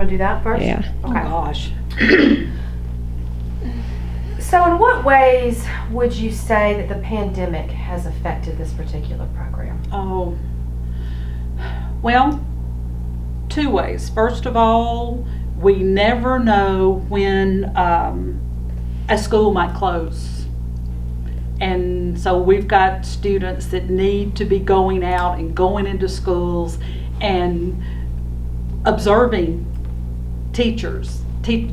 want to do that first? Yeah. Okay. Oh gosh. So in what ways would you say that the pandemic has affected this particular program? Oh, well, two ways. First of all, we never know when a school might close. And so we've got students that need to be going out and going into schools and observing teachers,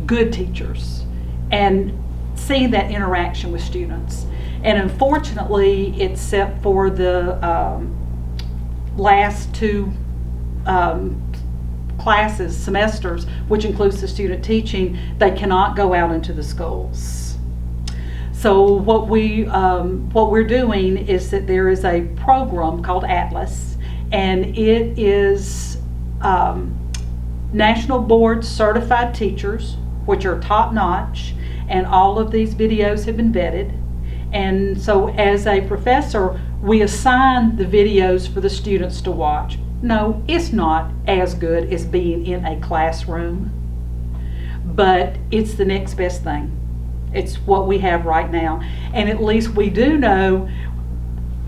good teachers, and seeing that interaction with students. And unfortunately, except for the last two semesters, which includes the student teaching, they cannot go out into the schools. So what we're doing is that there is a program called Atlas, and it is National Board Certified Teachers, which are top-notch, and all of these videos have been vetted. And so as a professor, we assign the videos for the students to watch. No, it's not as good as being in a classroom, but it's the next best thing. It's what we have right now. And at least we do know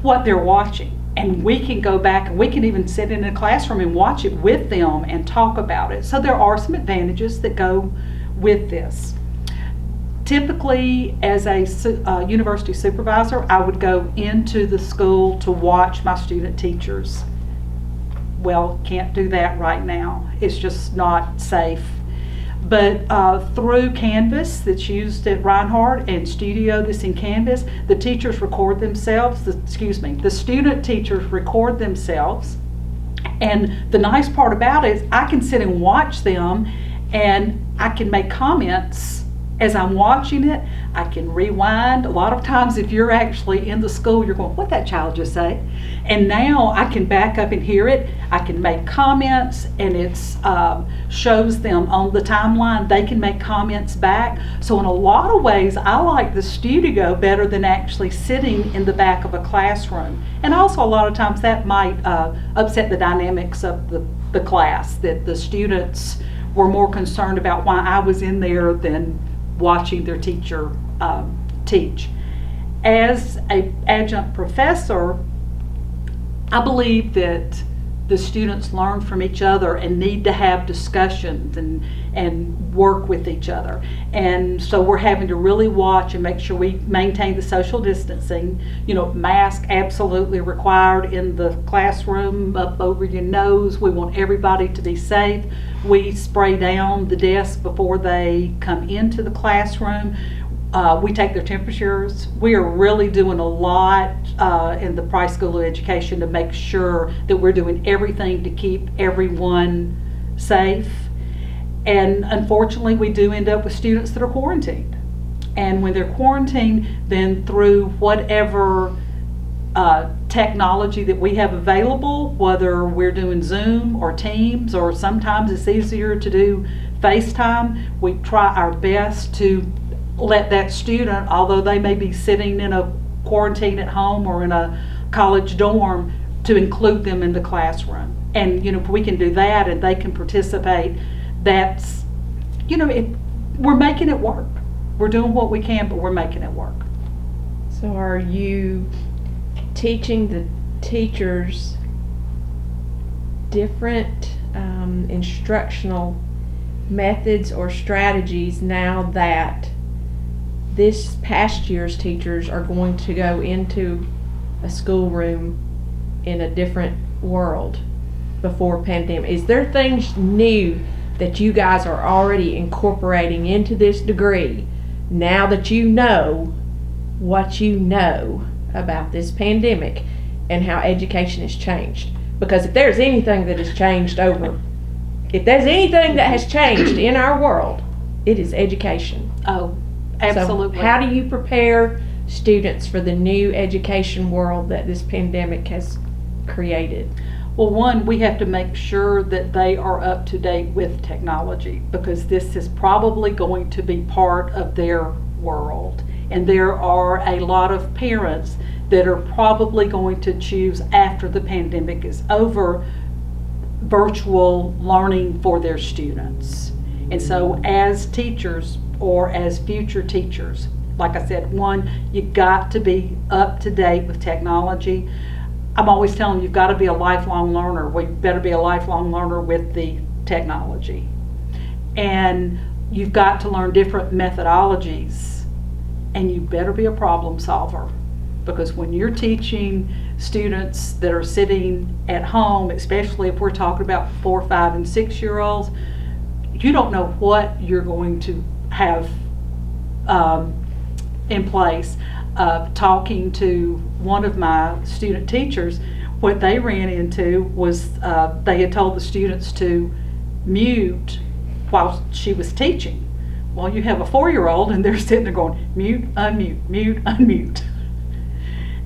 what they're watching. And we can go back and we can even sit in a classroom and watch it with them and talk about it. So there are some advantages that go with this. Typically, as a university supervisor, I would go into the school to watch my student teachers. Well, can't do that right now. It's just not safe. But through Canvas that's used at Reinhardt and Studio that's in Canvas, the teachers record themselves, the student teachers record themselves. And the nice part about it is I can sit and watch them, and I can make comments as I'm watching it. I can rewind. A lot of times if you're actually in the school, you're going, what'd that child just say? And now I can back up and hear it. I can make comments, and it shows them on the timeline. They can make comments back. So in a lot of ways, I like the studio better than actually sitting in the back of a classroom. And also a lot of times that might upset the dynamics of the class, that the students were more concerned about why I was in there than watching their teacher teach. As an adjunct professor, I believe that the students learn from each other and need to have discussions and work with each other. And so we're having to really watch and make sure we maintain the social distancing. You know, mask absolutely required in the classroom, up over your nose. We want everybody to be safe. We spray down the desks before they come into the classroom. We take their temperatures. We are really doing a lot in the Price School of Education to make sure that we're doing everything to keep everyone safe. And unfortunately, we do end up with students that are quarantined. And when they're quarantined, then through whatever technology that we have available, whether we're doing Zoom or Teams, or sometimes it's easier to do FaceTime, we try our best to let that student, although they may be sitting in a quarantine at home or in a college dorm, to include them in the classroom. And if we can do that and they can participate, that's, we're making it work. We're doing what we can, but we're making it work. So are you teaching the teachers different instructional methods or strategies now that this past year's teachers are going to go into a schoolroom in a different world before pandemic? Is there things new that you guys are already incorporating into this degree now that you know what you know about this pandemic and how education has changed? Because if there's anything that has changed if there's anything that has changed in our world, it is education. Oh, absolutely. So how do you prepare students for the new education world that this pandemic has created? Well, one, we have to make sure that they are up to date with technology, because this is probably going to be part of their world. And there are a lot of parents that are probably going to choose, after the pandemic is over, virtual learning for their students. And so as teachers or as future teachers, like I said, one, you got to be up to date with technology. I'm always telling you, you've got to be a lifelong learner. We better be a lifelong learner with the technology. And you've got to learn different methodologies, and you better be a problem solver. Because when you're teaching students that are sitting at home, especially if we're talking about 4, 5, and 6-year-olds, you don't know what you're going to have in place. Talking to one of my student teachers, what they ran into was they had told the students to mute while she was teaching. Well, you have a 4-year-old and they're sitting there going, mute, unmute, mute, unmute.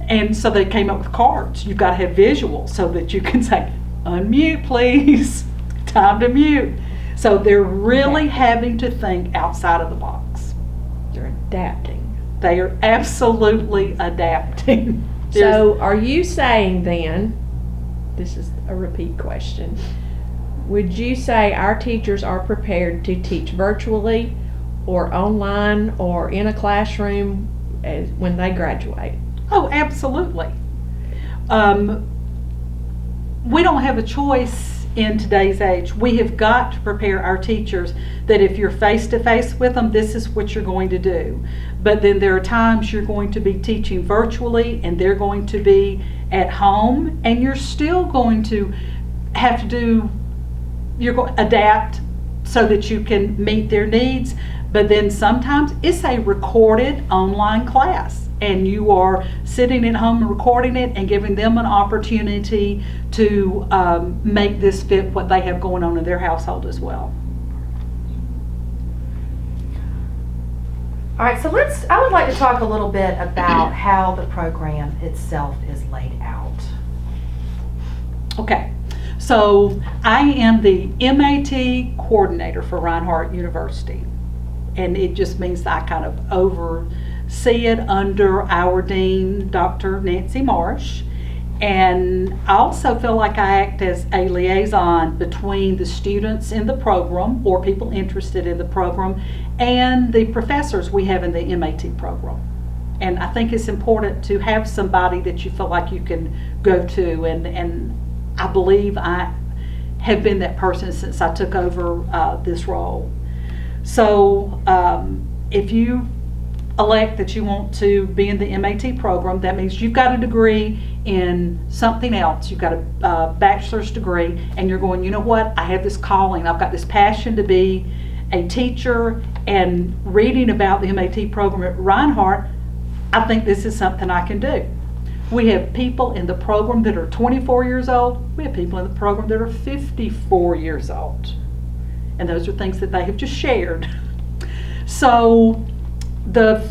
And so they came up with cards. You've got to have visuals so that you can say, unmute please, time to mute. So they're really having to think outside of the box. They're adapting. They are absolutely adapting. So are you saying then, this is a repeat question, would you say our teachers are prepared to teach virtually or online or in a classroom when they graduate? Oh, absolutely. We don't have a choice in today's age. We have got to prepare our teachers that if you're face to face with them, this is what you're going to do. But then there are times you're going to be teaching virtually and they're going to be at home, and you're still going to have to do, adapt so that you can meet their needs. But then sometimes it's a recorded online class, and you are sitting at home and recording it and giving them an opportunity to make this fit what they have going on in their household as well. All right, so I would like to talk a little bit about how the program itself is laid out. Okay, so I am the MAT coordinator for Reinhardt University, and it just means that I kind of oversee it under our dean, Dr. Nancy Marsh. And I also feel like I act as a liaison between the students in the program or people interested in the program and the professors we have in the MAT program. And I think it's important to have somebody that you feel like you can go to, and I believe I have been that person since I took over this role. So if you elect that you want to be in the MAT program, that means you've got a degree in something else. You've got a bachelor's degree, and you're going, you know what, I have this calling, I've got this passion to be a teacher, and reading about the MAT program at Reinhardt, I think this is something I can do. We have people in the program that are 24 years old. We have people in the program that are 54 years old. And those are things that they have just shared. So the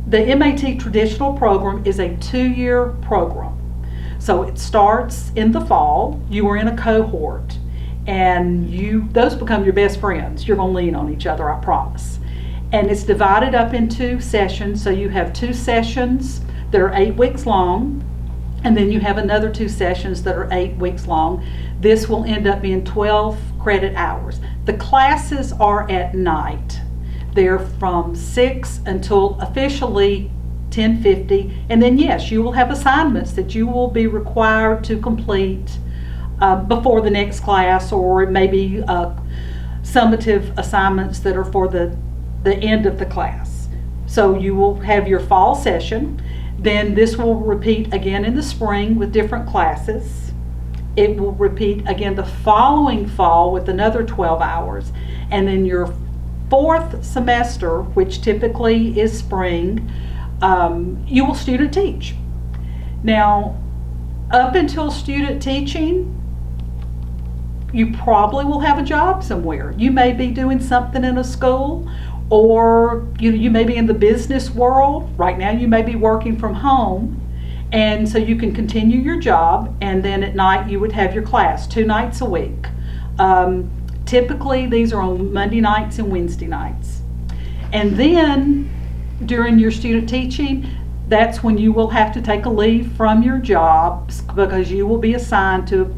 MAT traditional program is a 2-year program. So it starts in the fall. You are in a cohort, and those become your best friends. You're going to lean on each other, I promise. And it's divided up into sessions. So you have 2 sessions that are 8 weeks long, and then you have another 2 sessions that are 8 weeks long. This will end up being 12 credit hours. The classes are at night. They're from 6 until officially 10:50, and then yes, you will have assignments that you will be required to complete before the next class, or maybe summative assignments that are for the end of the class. So you will have your fall session, then this will repeat again in the spring with different classes. It will repeat again the following fall with another 12 hours, and then your 4th semester, which typically is spring, you will student teach. Now, up until student teaching, you probably will have a job somewhere. You may be doing something in a school, or you may be in the business world. Right now you may be working from home, and so you can continue your job, and then at night you would have your class 2 nights a week. Typically these are on Monday nights and Wednesday nights. And then during your student teaching, that's when you will have to take a leave from your jobs, because you will be assigned to